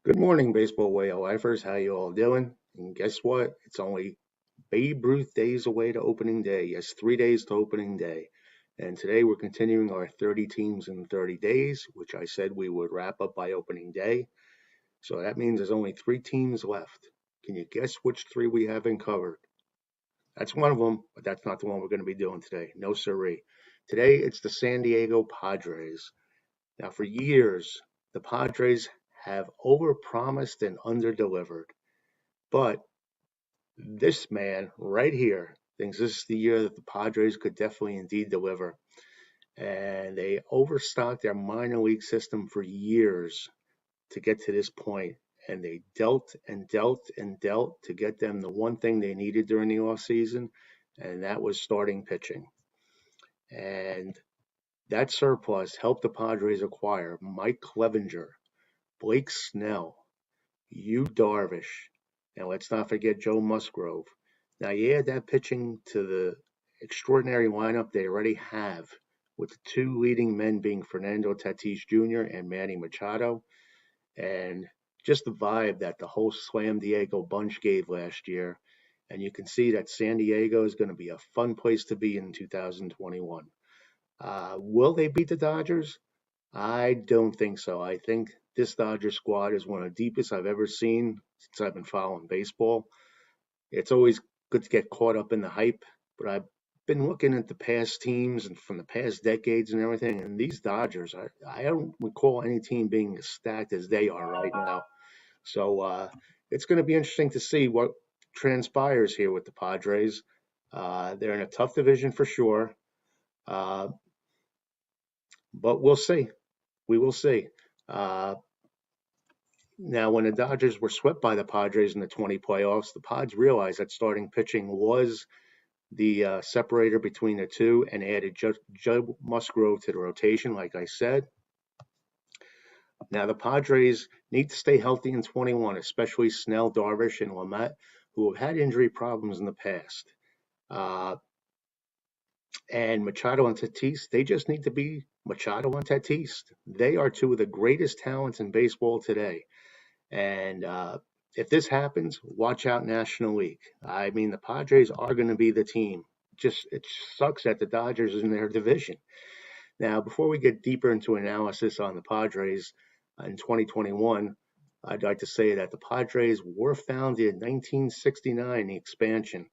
Good morning, baseball whale lifers. How you all doing? And guess what? It's only Babe Ruth days away to opening day. Yes, 3 days to opening day. And today we're continuing our 30 teams in 30 days, which I said we would wrap up by opening day. So that means there's only three teams left. Can you guess which three we haven't covered? That's one of them, but that's not the one we're going to be doing today. No siree. Today it's the San Diego Padres. Now, for years, the Padres have overpromised and underdelivered. But this man right here thinks this is the year that the Padres could definitely indeed deliver. And they overstocked their minor league system for years to get to this point. And they dealt and dealt and dealt to get them the one thing they needed during the offseason, and that was starting pitching. And that surplus helped the Padres acquire Mike Clevenger, Blake Snell, Yu Darvish, and let's not forget Joe Musgrove. Now you add that pitching to the extraordinary lineup they already have, with the two leading men being Fernando Tatis Jr. and Manny Machado, and just the vibe that the whole Slam Diego bunch gave last year. And you can see that San Diego is going to be a fun place to be in 2021. Will they beat the Dodgers? I don't think so. I think this Dodger squad is one of the deepest I've ever seen since I've been following baseball. It's always good to get caught up in the hype, but I've been looking at the past teams and from the past decades and everything, and these Dodgers, I don't recall any team being as stacked as they are right now. So it's going to be interesting to see what transpires here with the Padres. They're in a tough division for sure, uh, but we'll see. We will see. Uh, Now, when the Dodgers were swept by the Padres in the 20 playoffs, the Pods realized that starting pitching was the separator between the two and added Joe Musgrove to the rotation, like I said. Now, the Padres need to stay healthy in 21, especially Snell, Darvish, and Lamet, who have had injury problems in the past. Uh, and Machado and Tatis, they just need to be Machado and Tatis. They are two of the greatest talents in baseball today. And if this happens, watch out National League. I mean, the Padres are going to be the team. Just it sucks that the Dodgers is in their division. Now, before we get deeper into analysis on the Padres in 2021, I'd like to say that the Padres were founded in 1969, the expansion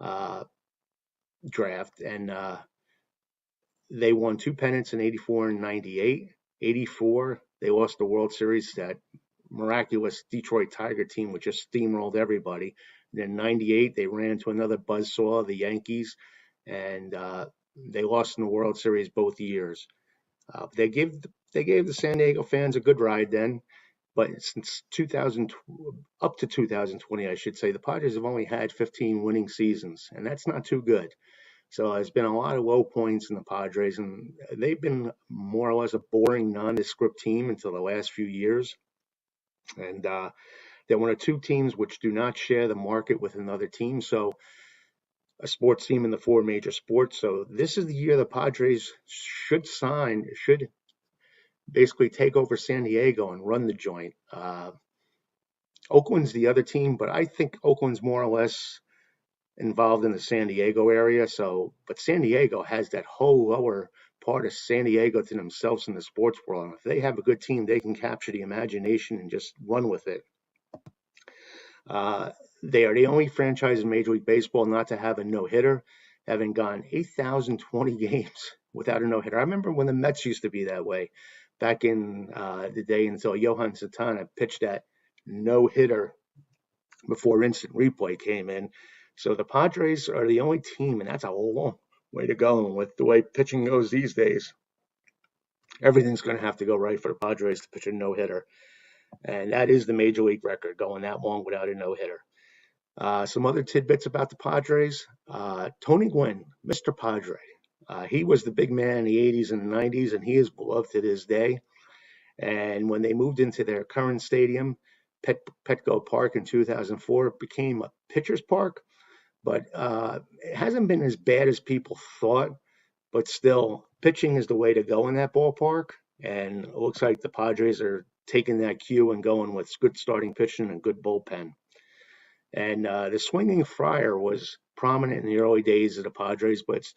uh, draft, and they won two pennants in 84 and 98. 84, they lost the World Series to that miraculous Detroit Tiger team, which just steamrolled everybody. And then 98, they ran into another buzzsaw, the Yankees, and they lost in the World Series both years. They gave the San Diego fans a good ride then, but since 2000 up to 2020, I should say, the Padres have only had 15 winning seasons, and that's not too good. So there's been a lot of low points in the Padres, and they've been more or less a boring, nondescript team until the last few years. And they're one of two teams which do not share the market with another team. So a sports team in the four major sports. So this is the year the Padres should basically take over San Diego and run the joint. Oakland's the other team, but I think Oakland's more or less involved in the San Diego area. So, but San Diego has that whole lower part of San Diego to themselves in the sports world. And if they have a good team, they can capture the imagination and just run with it. Uh, they are the only franchise in Major League Baseball not to have a no hitter, having gone 8,020 games without a no hitter. I remember when the Mets used to be that way back in the day until Johan Santana pitched that no hitter before instant replay came in. So the Padres are the only team, and that's a long way to go. And with the way pitching goes these days, everything's going to have to go right for the Padres to pitch a no hitter. And that is the major league record, going that long without a no hitter. Some other tidbits about the Padres. Tony Gwynn, Mr. Padre. He was the big man in the 80s and the 90s, and he is beloved to this day. And when they moved into their current stadium, Petco Park in 2004, it became a pitcher's park. But it hasn't been as bad as people thought. But still, pitching is the way to go in that ballpark. And it looks like the Padres are taking that cue and going with good starting pitching and good bullpen. And the swinging friar was prominent in the early days of the Padres, but it's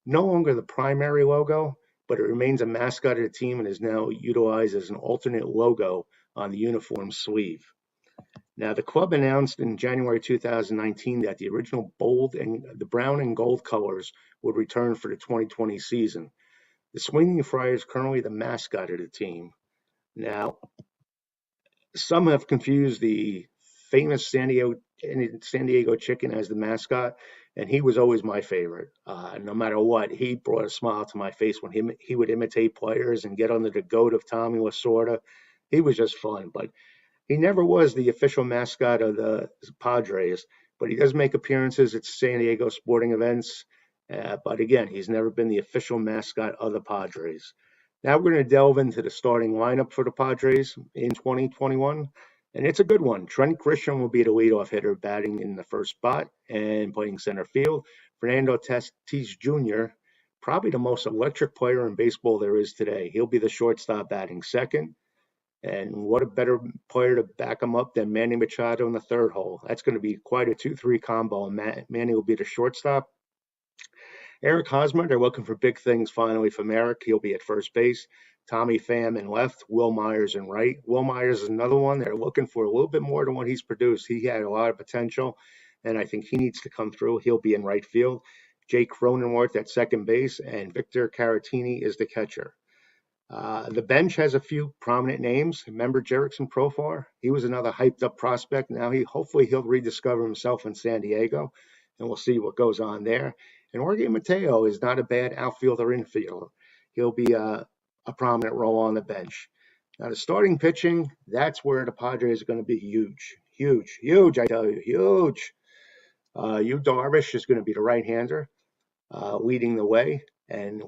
no longer the primary logo, but it remains a mascot of the team and is now utilized as an alternate logo on the uniform sleeve. Now, the club announced in January 2019 that the original bold and the brown and gold colors would return for the 2020 season. The Swinging Friar is currently the mascot of the team. Now, some have confused the famous San Diego chicken as the mascot, and he was always my favorite. No matter what, he brought a smile to my face when he would imitate players and get under the goat of Tommy Lasorda. He was just fun, but he never was the official mascot of the Padres, but he does make appearances at San Diego sporting events. But again, he's never been the official mascot of the Padres. Now we're going to delve into the starting lineup for the Padres in 2021, and it's a good one. Trent Grisham will be the leadoff hitter, batting in the first spot and playing center field. Fernando Tatis Jr., probably the most electric player in baseball there is today. He'll be the shortstop, batting second. And what a better player to back him up than Manny Machado in the third hole. That's going to be quite a 2-3 combo. Manny will be the shortstop. Eric Hosmer, they're looking for big things finally from Eric. He'll be at first base. Tommy Pham in left. Will Myers in right. Will Myers is another one. They're looking for a little bit more than what he's produced. He had a lot of potential, and I think he needs to come through. He'll be in right field. Jake Cronenworth at second base, and Victor Caratini is the catcher. The bench has a few prominent names. Remember Jerickson Profar? He was another hyped up prospect. Now hopefully he'll rediscover himself in San Diego, and we'll see what goes on there. And Jorge Mateo is not a bad outfielder infielder. He'll be a prominent role on the bench. Now the starting pitching, that's where the Padres are going to be huge. Huge, I tell you, huge. Yu Darvish is going to be the right-hander leading the way. And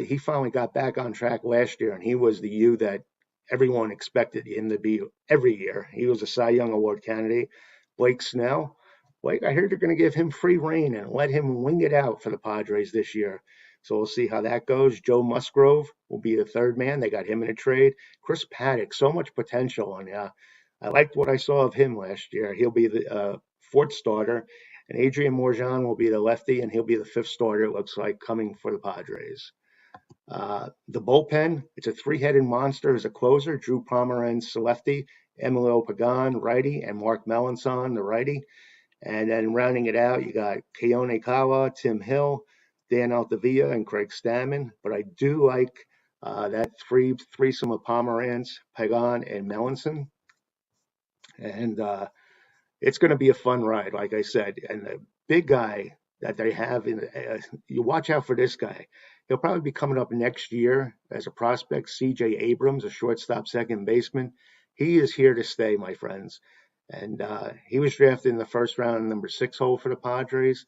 he finally got back on track last year, and he was the Yu that everyone expected him to be every year. He was a Cy Young Award candidate. Blake Snell. Blake, I heard they're going to give him free rein and let him wing it out for the Padres this year. So we'll see how that goes. Joe Musgrove will be the third man. They got him in a trade. Chris Paddock, so much potential. And I liked what I saw of him last year. He'll be the fourth starter. And Adrian Morjan will be the lefty, and he'll be the fifth starter, it looks like, coming for the Padres. The bullpen, it's a three-headed monster as a closer. Drew Pomeranz, the lefty, Emilio Pagan, righty, and Mark Melanson, the righty. And then rounding it out, you got Keone Kawa, Tim Hill, Dan Altavilla, and Craig Stammen. But I do like that threesome of Pomeranz, Pagan, and Melanson. And it's going to be a fun ride, like I said. And the big guy that they have, you watch out for this guy. He'll probably be coming up next year as a prospect. C.J. Abrams, a shortstop second baseman. He is here to stay, my friends. And he was drafted in the first round, number 6 hole for the Padres.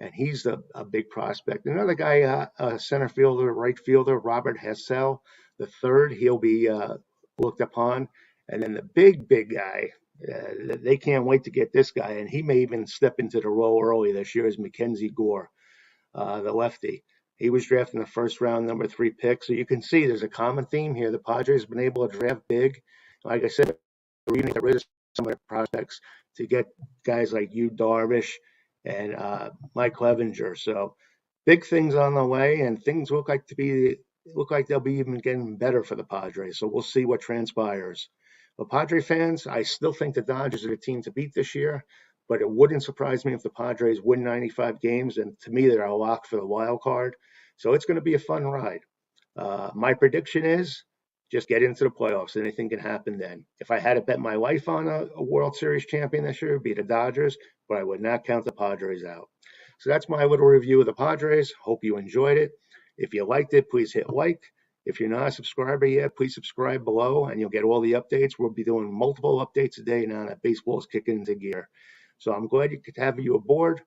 And he's a big prospect. Another guy, center fielder, right fielder, Robert Hassell, the third. He'll be looked upon. And then the big guy, they can't wait to get this guy, and he may even step into the role early this year, is Mackenzie Gore, the lefty. He was drafted in the first round, number 3 pick. So you can see there's a common theme here. The Padres have been able to draft big. Like I said, we're going to get rid of some of their prospects to get guys like Yu Darvish and Mike Clevenger. So big things on the way, and things look like they'll be even getting better for the Padres. So we'll see what transpires. Well, Padre fans, I still think the Dodgers are the team to beat this year, but it wouldn't surprise me if the Padres win 95 games, and to me, they're a lock for the wild card. So it's going to be a fun ride. My prediction is just get into the playoffs. Anything can happen then. If I had to bet my life on a World Series champion this year, it would be the Dodgers, but I would not count the Padres out. So that's my little review of the Padres. Hope you enjoyed it. If you liked it, please hit like. If you're not a subscriber yet, please subscribe below and you'll get all the updates. We'll be doing multiple updates a day now that baseball's kicking into gear. So I'm glad you could have you aboard.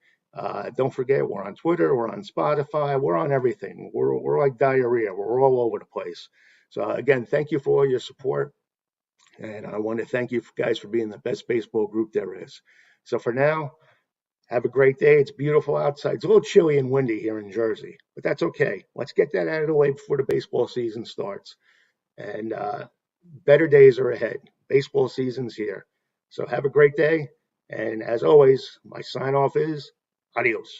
Don't forget, we're on Twitter, we're on Spotify, we're on everything. We're like diarrhea. We're all over the place. So again, thank you for all your support. And I want to thank you guys for being the best baseball group there is. So for now, have a great day. It's beautiful outside. It's a little chilly and windy here in Jersey, but that's okay. Let's get that out of the way before the baseball season starts. And better days are ahead. Baseball season's here. So have a great day. And as always, my sign off is adios.